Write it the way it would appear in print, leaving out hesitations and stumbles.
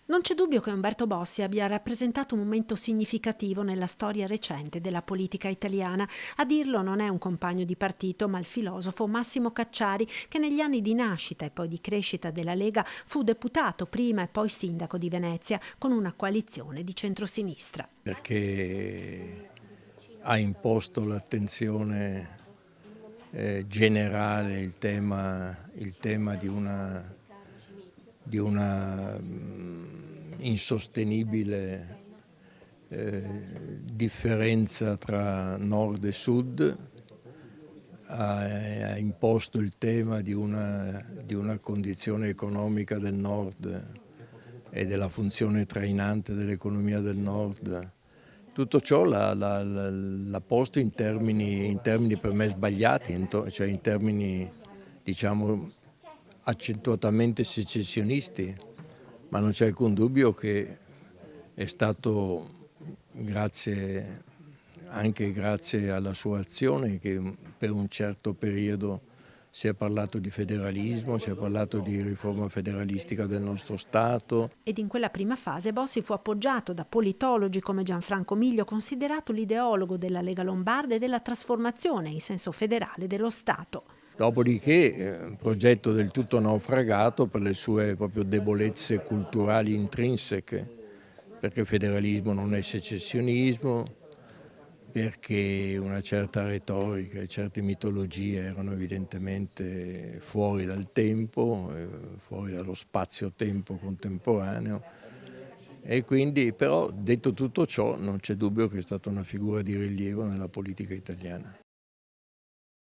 Non c'è dubbio che Umberto Bossi abbia rappresentato un momento significativo nella storia recente della politica italiana. A dirlo non è un compagno di partito, ma il filosofo Massimo Cacciari, che negli anni di nascita e poi di crescita della Lega fu deputato prima e poi sindaco di Venezia con una coalizione di centrosinistra. Perché ha imposto l'attenzione generale, il tema di una insostenibile differenza tra nord e sud, ha imposto il tema di una condizione economica del nord e della funzione trainante dell'economia del nord. Tutto ciò l'ha posto in termini per me sbagliati, cioè in termini, diciamo, accentuatamente secessionisti, ma non c'è alcun dubbio che è stato anche grazie alla sua azione che per un certo periodo si è parlato di federalismo, si è parlato di riforma federalistica del nostro Stato. Ed in quella prima fase Bossi fu appoggiato da politologi come Gianfranco Miglio, considerato l'ideologo della Lega Lombarda e della trasformazione in senso federale dello Stato. Dopodiché, un progetto del tutto naufragato per le sue proprio debolezze culturali intrinseche, perché il federalismo non è secessionismo, perché una certa retorica e certe mitologie erano evidentemente fuori dal tempo, fuori dallo spazio-tempo contemporaneo. E quindi, però, detto tutto ciò, non c'è dubbio che è stata una figura di rilievo nella politica italiana.